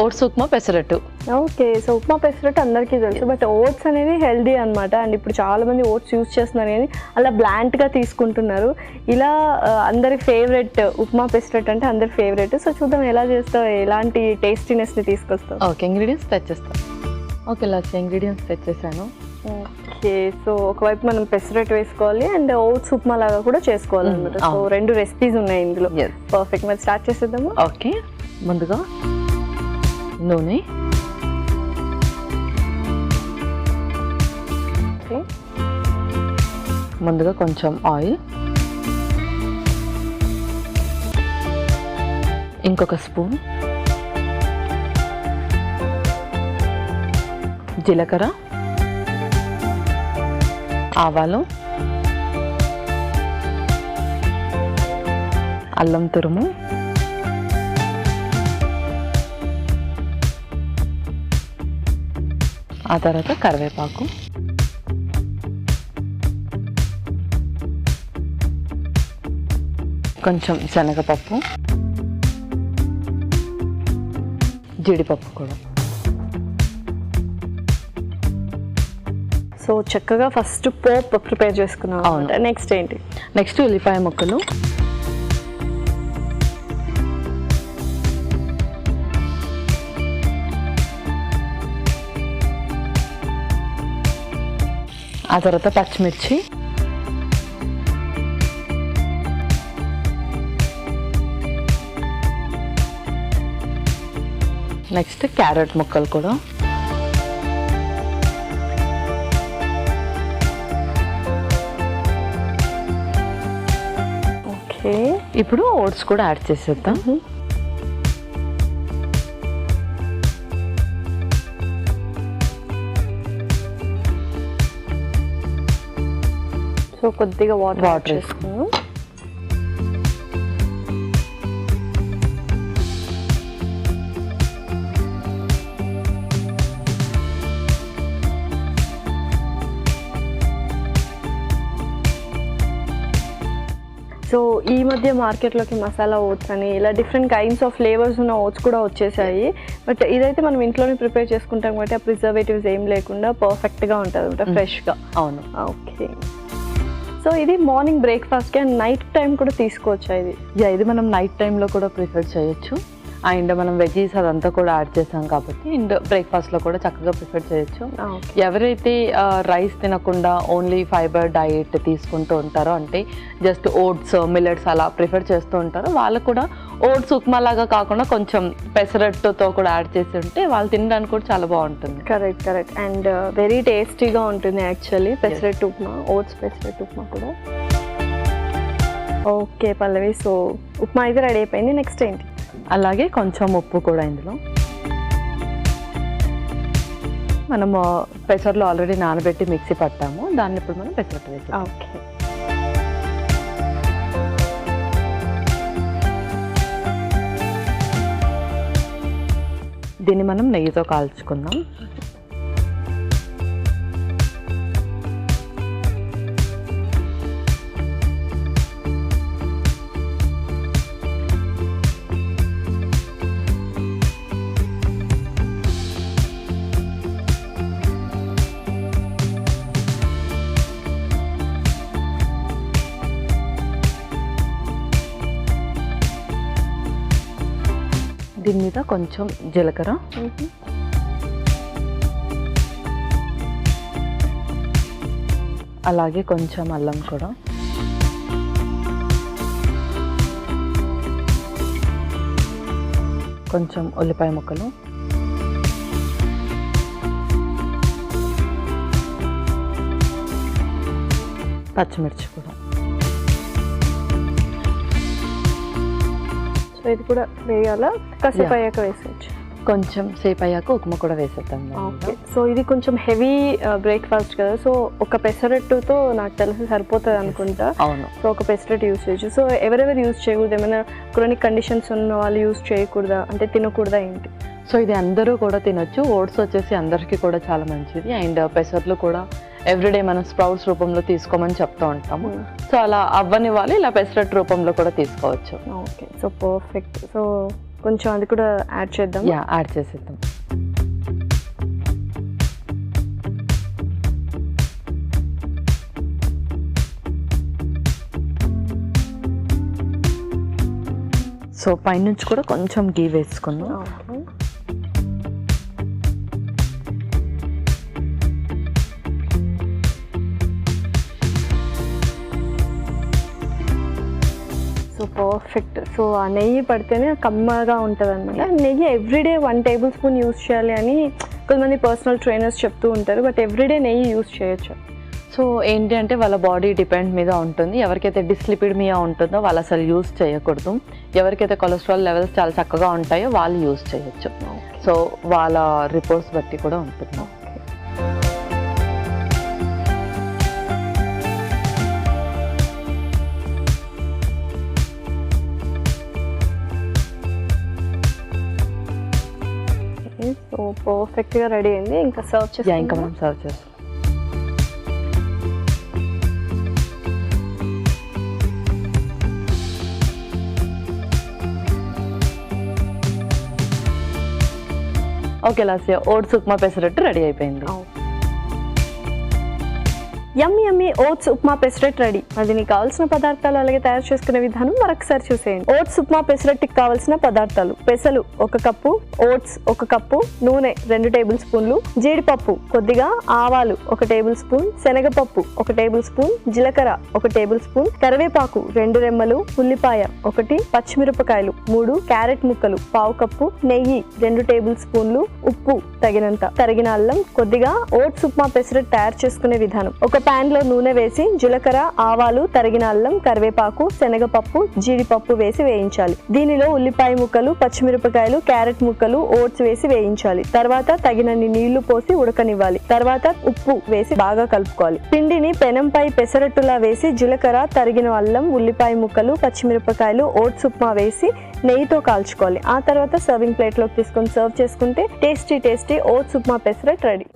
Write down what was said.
Oats upma pesarattu. Okay, so upma pesarattu అందరికీ తెలుసు, but oats అనేది హెల్దీ అనమాట. అండ్ ఇప్పుడు చాలా మంది ఓట్స్ యూజ్ చేస్తున్నారు కానీ అలా బ్లాంట్గా తీసుకుంటున్నారు. ఇలా అందరి ఫేవరెట్ ఉప్మా పెసరట్టు అంటే అందరి ఫేవరెట్. సో చూద్దాం ఎలా చేస్తావు, ఎలాంటి టేస్టీనెస్ని తీసుకొస్తావు. ఓకే, ఇంగ్రీడియంట్స్ తెచ్చేస్తాను. ఓకే, లాస్ట్ ఇంగ్రీడియంట్స్ తెచ్చేసాను. ఓకే, సో ఒకవైపు మనం పెసరట్టు వేసుకోవాలి అండ్ ఓట్స్ ఉప్మా లాగా కూడా చేసుకోవాలన్నమాట. సో రెండు రెసిపీస్ ఉన్నాయి ఇందులో. పర్ఫెక్ట్, మరి స్టార్ట్ చేసేద్దాము. ఓకే, ముందుగా నూనె, ముందుగా కొంచెం ఆయిల్, ఇంకొక స్పూన్ జీలకర్ర, ఆవాలు, అల్లం తురుము, ఆ తర్వాత కరివేపాకు, కొంచెం శనగపప్పు, జీడిపప్పు కూడా. సో చక్కగా ఫస్ట్ పోప్ ప్రిపేర్ చేసుకున్నాం. అవును, నెక్స్ట్ ఏంటి? నెక్స్ట్ ఉల్లిపాయ ముక్కలు, ఆ తర్వాత పచ్చిమిర్చి, నెక్స్ట్ క్యారెట్ ముక్కలు కూడా, ఓకే. ఇప్పుడు ఓట్స్ కూడా యాడ్ చేసేద్దాం. సో కొద్దిగా వాటర్ వేసుకున్నాం. సో ఈ మధ్య మార్కెట్లోకి మసాలా ఓట్స్ అని ఇలా డిఫరెంట్ కైండ్స్ ఆఫ్ ఫ్లేవర్స్ ఉన్న ఓట్స్ కూడా వచ్చేసాయి. బట్ ఇదైతే మనం ఇంట్లోనే ప్రిపేర్ చేసుకుంటాం కాబట్టి ఆ ప్రిజర్వేటివ్స్ ఏం లేకుండా పర్ఫెక్ట్గా ఉంటుంది అనమాట, ఫ్రెష్గా. అవును. ఓకే, సో ఇది మార్నింగ్ బ్రేక్ఫాస్ట్కి అండ్ నైట్ టైం కూడా తీసుకోవచ్చా ఇది? ఇది మనం నైట్ టైంలో కూడా ప్రిఫర్ చేయొచ్చు. అండ్ మనం వెజీస్ అదంతా కూడా యాడ్ చేసాం కాబట్టి అండ్ బ్రేక్ఫాస్ట్లో కూడా చక్కగా ప్రిఫర్ చేయొచ్చు. ఎవరైతే రైస్ తినకుండా ఓన్లీ ఫైబర్ డైట్ తీసుకుంటూ ఉంటారో, అంటే జస్ట్ ఓట్స్ మిల్లెట్స్ అలా ప్రిఫర్ చేస్తూ ఉంటారో, వాళ్ళు కూడా ఓట్స్ ఉప్మా లాగా కాకుండా కొంచెం పెసరట్టుతో కూడా యాడ్ చేసి ఉంటే వాళ్ళు తినడానికి కూడా చాలా బాగుంటుంది. కరెక్ట్ కరెక్ట్, అండ్ వెరీ టేస్టీగా ఉంటుంది యాక్చువల్లీ పెసరట్టు ఉప్మా, ఓట్స్ పెసరట్టు ఉప్మా కూడా. ఓకే పల్లవి, సో ఉప్మా అయితే రెడీ అయిపోయింది. నెక్స్ట్ ఏంటి? అలాగే కొంచెం ఉప్పు కూడా ఇందులో. మనము పెసర్లు ఆల్రెడీ నానబెట్టి మిక్సీ పట్టాము, దాన్ని ఇప్పుడు మనం పెసరట్టు వేసాం. ఓకే, దీన్ని మనం నెయ్యితో కాల్చుకుందాం. దీని మీద కొంచెం జీలకర్ర, అలాగే కొంచెం అల్లం కూడా, కొంచెం ఉల్లిపాయ ముక్కలు, పచ్చిమిర్చి కూడా. ఇది కూడా వేయాలా? కాసేపు అయ్యాక వేసేయచ్చు. కొంచెం సేపు అయ్యాక ఉప్మా కూడా వేసేద్దాం. ఓకే, సో ఇది కొంచెం హెవీ బ్రేక్ఫాస్ట్ కదా, సో ఒక పెసరట్టుతో నాకు తెలిసి సరిపోతుంది అనుకుంటా. అవును, సో ఒక పెసరట్టు యూజ్ చేయొచ్చు. సో ఎవరెవరు యూజ్ చేయకూడదు? ఏమైనా క్రానిక్ కండిషన్స్ ఉన్న వాళ్ళు యూజ్ చేయకూడదా, అంటే తినకూడదా ఏంటి? సో ఇది అందరూ కూడా తినొచ్చు. ఓట్స్ వచ్చేసి అందరికీ కూడా చాలా మంచిది. అండ్ పెసర్లు కూడా ఎవ్రీడే మనం స్ప్రౌట్స్ రూపంలో తీసుకోమని చెప్తూ ఉంటాము. సో అలా అవ్వని వాళ్ళు ఇలా పెసరట్టు రూపంలో కూడా తీసుకోవచ్చు. Okay, so perfect. సో కొంచెం అది కూడా యాడ్ చేద్దాం. యాడ్ చేసేద్దాం. సో పైనుంచి కూడా కొంచెం గీ వేసుకుందాం. So perfect. సో ఆ నెయ్యి పడితేనే కమ్మగా ఉంటుంది అనమాట. నెయ్యి ఎవ్రీడే 1 టేబుల్ స్పూన్ యూస్ చేయాలి అని కొంతమంది పర్సనల్ ట్రైనర్స్ చెప్తూ ఉంటారు. బట్ ఎవ్రీడే నెయ్యి యూస్ చేయొచ్చు. సో ఏంటి అంటే వాళ్ళ బాడీ డిపెండ్ మీద ఉంటుంది. ఎవరికైతే డిస్లిపిడిమియా ఉంటుందో వాళ్ళు అసలు యూస్ చేయకూడదు. ఎవరికైతే కొలెస్ట్రాల్ లెవెల్స్ చాలా చక్కగా ఉంటాయో వాళ్ళు యూస్ చేయొచ్చు. సో వాళ్ళ రిపోర్ట్స్ బట్టి కూడా ఉంటుంది. సో పర్ఫెక్ట్గా రెడీ అయింది. ఇంకా సర్వ్ చేస్తాం. ఇంకా మనం సర్వ్ చేస్తాం. Okay Lasya, oats upma pesarattu ready అయిపోయింది. Yummy yummy oats upma pesarattu ready. దీనికి కావాల్సిన పదార్థాలు అలాగే తయారు చేసుకునే విధానం మరొకసారి చూసేయండి. ఓట్స్ ఉప్మా పెసరట్టుకి కావాల్సిన పదార్థాలు: పెసలు 1 కప్పు, ఓట్స్ 1 కప్పు, నూనె 2 టేబుల్ స్పూన్లు, జీడిపప్పు కొద్దిగా, ఆవాలు 1 టేబుల్ స్పూన్, శనగపప్పు 1 టేబుల్ స్పూన్, జీలకర్ర 1 టేబుల్ స్పూన్, కరివేపాకు 2 రెమ్మలు, ఉల్లిపాయ 1, పచ్చిమిరపకాయలు 3, క్యారెట్ ముక్కలు 1/2 కప్పు, నెయ్యి 2 టేబుల్ స్పూన్లు, ఉప్పు తగినంత, తరిగిన అల్లం కొద్దిగా. ఓట్స్ ఉప్మా పెసరట్టు తయారు చేసుకునే విధానం: ఒక పాన్ లో నూనె వేసి జీలకర్ర, ఆవాలు, తరిగిన అల్లం, కరివేపాకు, శనగపప్పు, జీడిపప్పు వేసి వేయించాలి. దీనిలో ఉల్లిపాయ ముక్కలు, పచ్చిమిరపకాయలు, క్యారెట్ ముక్కలు, ఓట్స్ వేసి వేయించాలి. తర్వాత తగినన్ని నీళ్లు పోసి ఉడకనివ్వాలి. తర్వాత ఉప్పు వేసి బాగా కలుపుకోవాలి. పిండిని పెనంపై పెసరట్టులా వేసి జీలకర్ర, తరిగిన అల్లం, ఉల్లిపాయ ముక్కలు, పచ్చిమిరపకాయలు, ఓట్స్ ఉప్మా వేసి నెయ్యితో కాల్చుకోవాలి. ఆ తర్వాత సర్వింగ్ ప్లేట్ లోకి తీసుకొని సర్వ్ చేసుకుంటే tasty oats upma pesarattu ready.